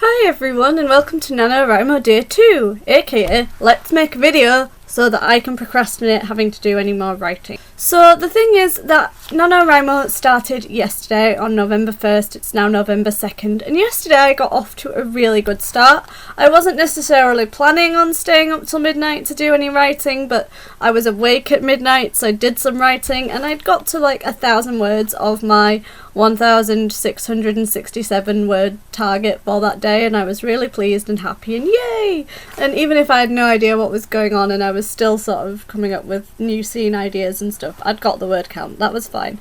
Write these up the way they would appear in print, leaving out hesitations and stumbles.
Hi everyone and welcome to NaNoWRIMO Day 2, aka let's make a video so that I can procrastinate having to do any more writing. So the thing is that NaNoWRIMO started yesterday on November 1st, it's now November 2nd, and yesterday I got off to a really good start. I wasn't necessarily planning on staying up till midnight to do any writing, but I was awake at midnight so I did some writing and I'd got to like 1,000 words of my 1,667 word target for that day, and I was really pleased and happy and yay! And even if I had no idea what was going on and I was still sort of coming up with new scene ideas and stuff, I'd got the word count, that was fine.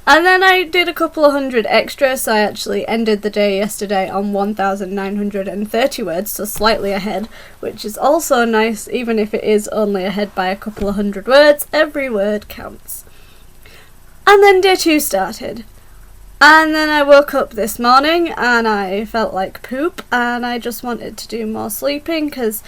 And then I did a couple of hundred extra, so I actually ended the day yesterday on 1,930 words, so slightly ahead, which is also nice. Even if it is only ahead by a couple of hundred words, every word counts. And then day 2 started. And then I woke up this morning and I felt like poop and I just wanted to do more sleeping because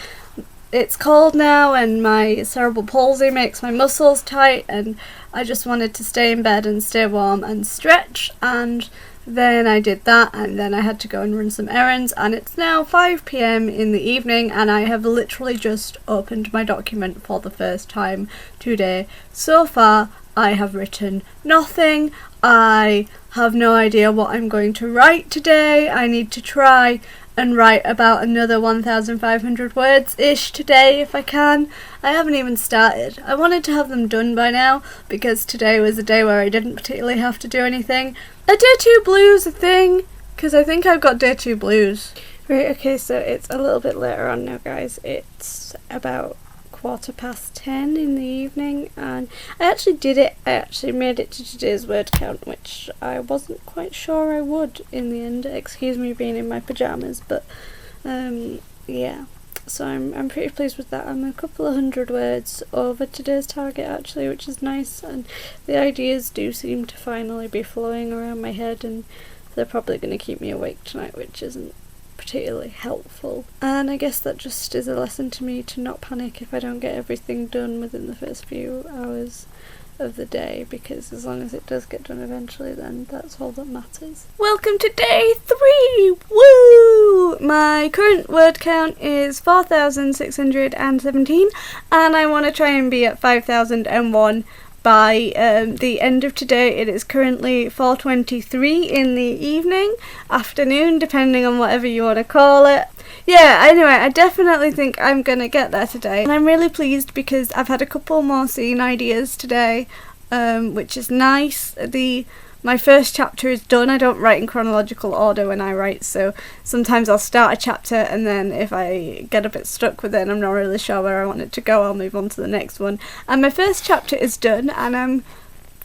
it's cold now and my cerebral palsy makes my muscles tight, and I just wanted to stay in bed and stay warm and stretch. And then I did that, and then I had to go and run some errands, and it's now 5 PM in the evening and I have literally just opened my document for the first time today. So far I have written nothing. I have no idea what I'm going to write today. I need to try and write about another 1,500 words-ish today if I can. I haven't even started. I wanted to have them done by now because today was a day where I didn't particularly have to do anything. Are day 2 blues a thing? Because I think I've got day 2 blues. Right, okay, so it's a little bit later on now, guys. It's about 10:15 in the evening, and I actually did it. I actually made it to today's word count, which I wasn't quite sure I would in the end. Excuse me being in my pyjamas, but yeah. So I'm pretty pleased with that. I'm a couple of hundred words over today's target actually, which is nice, and the ideas do seem to finally be flowing around my head, and they're probably going to keep me awake tonight, which isn't particularly helpful. And I guess that just is a lesson to me to not panic if I don't get everything done within the first few hours of the day, because as long as it does get done eventually, then that's all that matters. Welcome to day 3! Woo! My current word count is 4,617 and I want to try and be at 5,001 by the end of today. It is currently 4:23 in the afternoon, depending on whatever you want to call it. Yeah, anyway, I definitely think I'm gonna get there today, and I'm really pleased because I've had a couple more scene ideas today, which is nice. My first chapter is done. I don't write in chronological order when I write, so sometimes I'll start a chapter and then if I get a bit stuck with it and I'm not really sure where I want it to go, I'll move on to the next one. And my first chapter is done, and I'm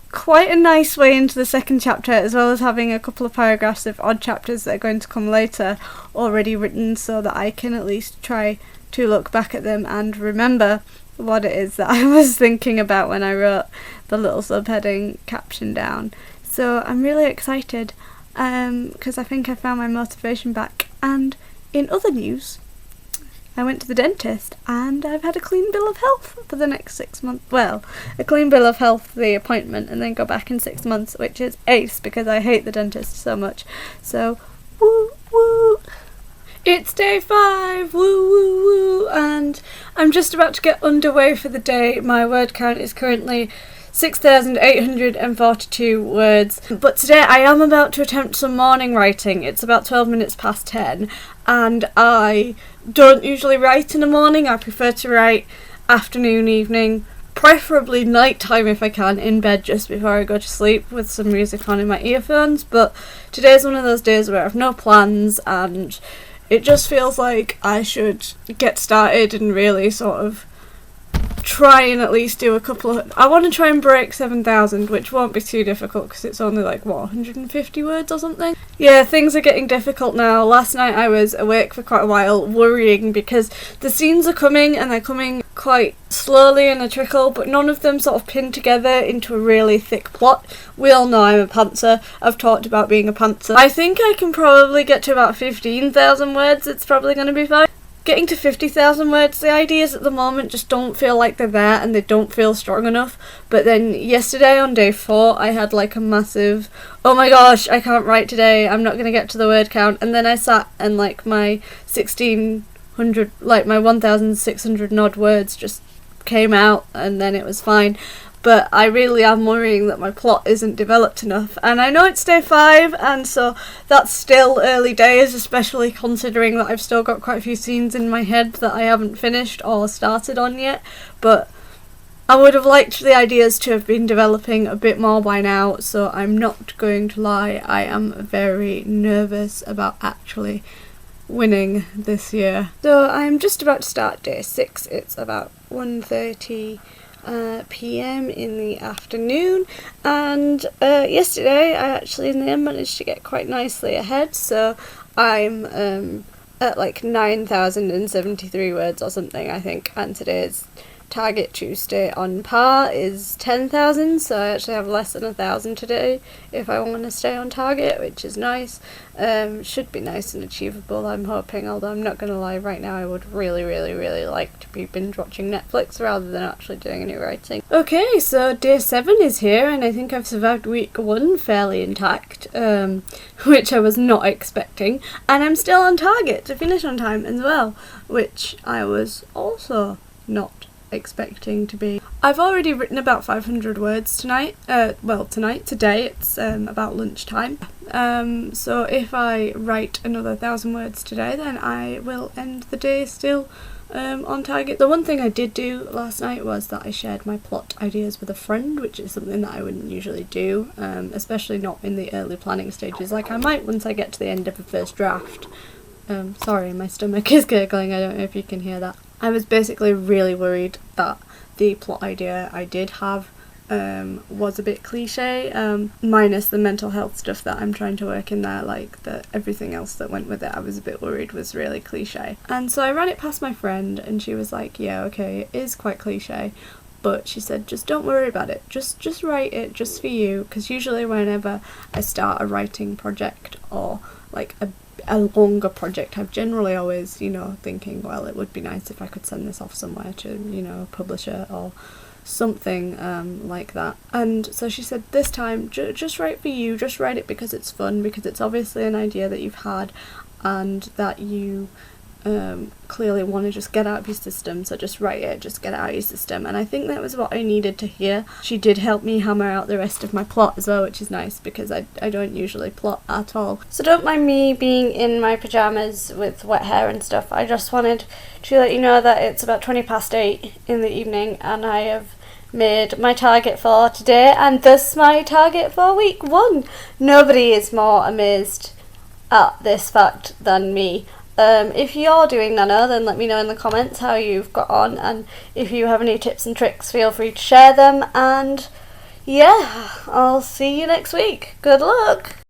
quite a nice way into the second chapter, as well as having a couple of paragraphs of odd chapters that are going to come later already written, so that I can at least try to look back at them and remember what it is that I was thinking about when I wrote the little subheading caption down. So I'm really excited because I think I found my motivation back. And in other news, I went to the dentist and I've had a clean bill of health for the next 6 months. Well, a clean bill of health for the appointment and then go back in 6 months, which is ace because I hate the dentist so much. So, woo woo! It's day 5, woo woo woo! And I'm just about to get underway for the day. My word count is currently 6,842 words, but today I am about to attempt some morning writing. It's about 12 minutes past 10 and I don't usually write in the morning. I prefer to write afternoon, evening, preferably nighttime if I can, in bed just before I go to sleep with some music on in my earphones. But today's one of those days where I have no plans and it just feels like I should get started and really sort of try and at least do a couple of... I want to try and break 7,000, which won't be too difficult because it's only like, what, 150 words or something? Yeah, things are getting difficult now. Last night I was awake for quite a while worrying because the scenes are coming and they're coming quite slowly in a trickle, but none of them sort of pin together into a really thick plot. We all know I'm a pantser. I've talked about being a pantser. I think I can probably get to about 15,000 words. It's probably going to be fine. getting to 50,000 words, the ideas at the moment just don't feel like they're there and they don't feel strong enough. But then yesterday on day 4, I had like a massive, oh my gosh, I can't write today, I'm not going to get to the word count. And then I sat and like my 1,600, like my 1,600 and odd words just came out, and then it was fine. But I really am worrying that my plot isn't developed enough, and I know it's day 5, and so that's still early days, especially considering that I've still got quite a few scenes in my head that I haven't finished or started on yet. But I would have liked the ideas to have been developing a bit more by now, so I'm not going to lie, I am very nervous about actually winning this year. So I'm just about to start day 6. It's about 1:30 PM in the afternoon, and yesterday I actually in the end managed to get quite nicely ahead, so I'm at like 9,073 words or something, I think, and today's target to stay on par is 10,000, so I actually have less than 1,000 today if I want to stay on target, which is nice. Should be nice and achievable, I'm hoping, although I'm not going to lie, right now I would really like to be binge watching Netflix rather than actually doing any writing. Okay, so day 7 is here, and I think I've survived week 1 fairly intact, which I was not expecting, and I'm still on target to finish on time as well, which I was also not expecting to be. I've already written about 500 words tonight. Today it's about lunchtime. So if I write another 1,000 words today, then I will end the day still on target. The one thing I did do last night was that I shared my plot ideas with a friend, which is something that I wouldn't usually do, especially not in the early planning stages. Like I might once I get to the end of the first draft. Sorry, my stomach is gurgling, I don't know if you can hear that. I was basically really worried that the plot idea I did have was a bit cliche, minus the mental health stuff that I'm trying to work in there, like everything else that went with it I was a bit worried was really cliche. And so I ran it past my friend and she was like, yeah, okay, it is quite cliche, but she said just don't worry about it, just write it just for you, because usually whenever I start a writing project or like a longer project, I've generally always, thinking, well, it would be nice if I could send this off somewhere to, a publisher or something like that. And so she said this time, just write for you, just write it because it's fun, because it's obviously an idea that you've had and that you clearly want to just get out of your system, so just write it, just get it out of your system. And I think that was what I needed to hear. She did help me hammer out the rest of my plot as well, which is nice because I don't usually plot at all. So don't mind me being in my pyjamas with wet hair and stuff. I just wanted to let you know that it's about 8:20 in the evening and I have made my target for today and thus my target for week 1. Nobody is more amazed at this fact than me. If you're doing Nano, then let me know in the comments how you've got on, and if you have any tips and tricks, feel free to share them, and yeah, I'll see you next week. Good luck!